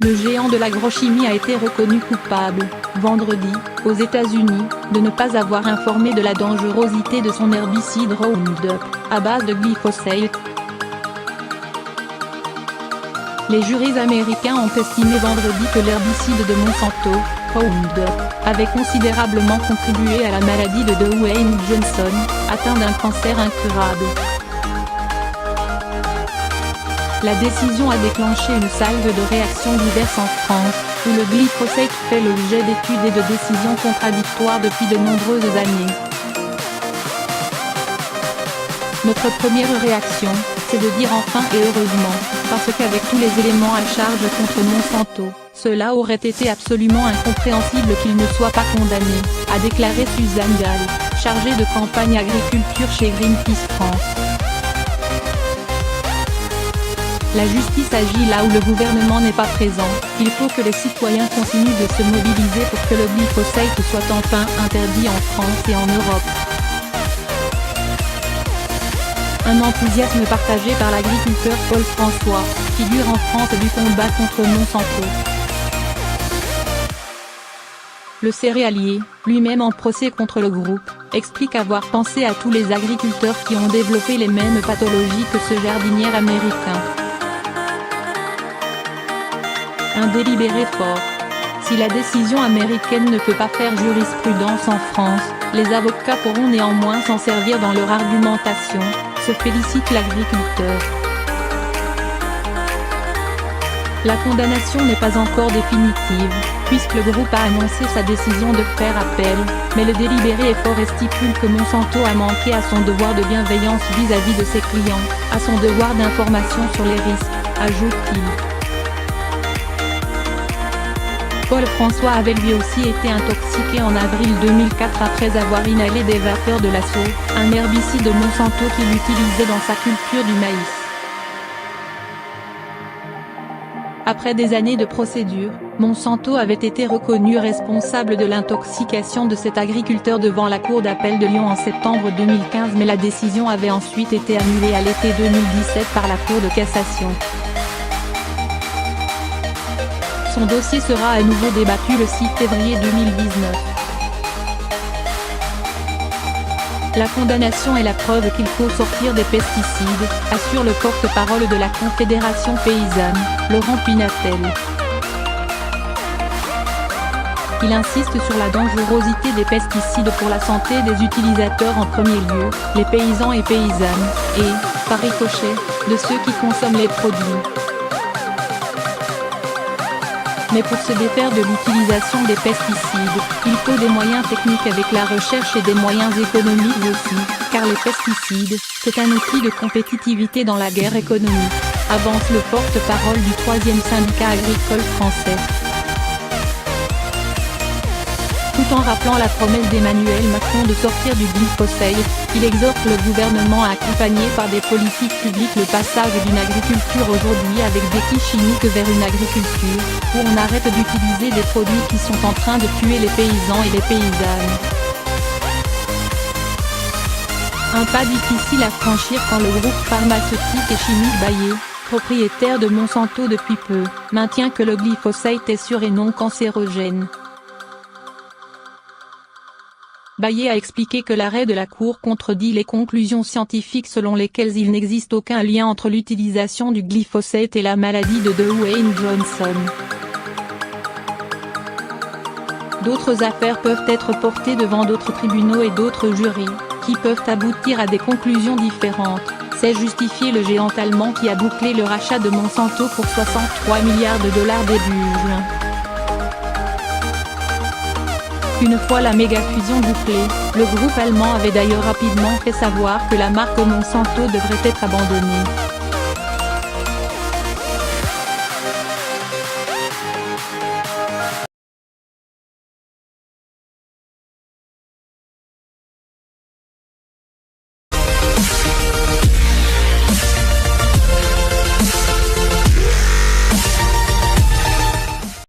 Le géant de l'agrochimie a été reconnu coupable, vendredi, aux États-Unis, de ne pas avoir informé de la dangerosité de son herbicide Roundup, à base de glyphosate. Les jurys américains ont estimé vendredi que l'herbicide de Monsanto, Roundup, avait considérablement contribué à la maladie de Dwayne Johnson, atteint d'un cancer incurable. La décision a déclenché une salve de réactions diverses en France, où le glyphosate fait l'objet d'études et de décisions contradictoires depuis de nombreuses années. Notre première réaction, c'est de dire enfin et heureusement, parce qu'avec tous les éléments à charge contre Monsanto, cela aurait été absolument incompréhensible qu'il ne soit pas condamné, a déclaré Suzanne Gall, chargée de campagne agriculture chez Greenpeace France. La justice agit là où le gouvernement n'est pas présent, il faut que les citoyens continuent de se mobiliser pour que le glyphosate soit enfin interdit en France et en Europe. Un enthousiasme partagé par l'agriculteur Paul François, figure en France du combat contre Monsanto. Le céréalier, lui-même en procès contre le groupe, explique avoir pensé à tous les agriculteurs qui ont développé les mêmes pathologies que ce jardinier américain. Un délibéré fort. Si la décision américaine ne peut pas faire jurisprudence en France, les avocats pourront néanmoins s'en servir dans leur argumentation, se félicite l'agriculteur. La condamnation n'est pas encore définitive, puisque le groupe a annoncé sa décision de faire appel, mais le délibéré est fort et stipule que Monsanto a manqué à son devoir de bienveillance vis-à-vis de ses clients, à son devoir d'information sur les risques, ajoute-t-il. Paul François avait lui aussi été intoxiqué en avril 2004 après avoir inhalé des vapeurs de l'Asso, un herbicide Monsanto qu'il utilisait dans sa culture du maïs. Après des années de procédure, Monsanto avait été reconnu responsable de l'intoxication de cet agriculteur devant la Cour d'appel de Lyon en septembre 2015, mais la décision avait ensuite été annulée à l'été 2017 par la Cour de cassation. Son dossier sera à nouveau débattu le 6 février 2019. La condamnation est la preuve qu'il faut sortir des pesticides, assure le porte-parole de la Confédération paysanne, Laurent Pinatel. Il insiste sur la dangerosité des pesticides pour la santé des utilisateurs en premier lieu, les paysans et paysannes, et, par ricochet, de ceux qui consomment les produits. Mais pour se défaire de l'utilisation des pesticides, il faut des moyens techniques avec la recherche et des moyens économiques aussi, car les pesticides, c'est un outil de compétitivité dans la guerre économique, avance le porte-parole du 3e syndicat agricole français. Tout en rappelant la promesse d'Emmanuel Macron de sortir du glyphosate, il exhorte le gouvernement à accompagner par des politiques publiques le passage d'une agriculture aujourd'hui avec des outils chimiques vers une agriculture, où on arrête d'utiliser des produits qui sont en train de tuer les paysans et les paysannes. Un pas difficile à franchir quand le groupe pharmaceutique et chimique Bayer, propriétaire de Monsanto depuis peu, maintient que le glyphosate est sûr et non cancérogène. Bayer a expliqué que l'arrêt de la Cour contredit les conclusions scientifiques selon lesquelles il n'existe aucun lien entre l'utilisation du glyphosate et la maladie de Dwayne Johnson. D'autres affaires peuvent être portées devant d'autres tribunaux et d'autres jurys, qui peuvent aboutir à des conclusions différentes, c'est justifié le géant allemand qui a bouclé le rachat de Monsanto pour 63 milliards de dollars début juin. Une fois la méga-fusion bouclée, le groupe allemand avait d'ailleurs rapidement fait savoir que la marque Monsanto devrait être abandonnée.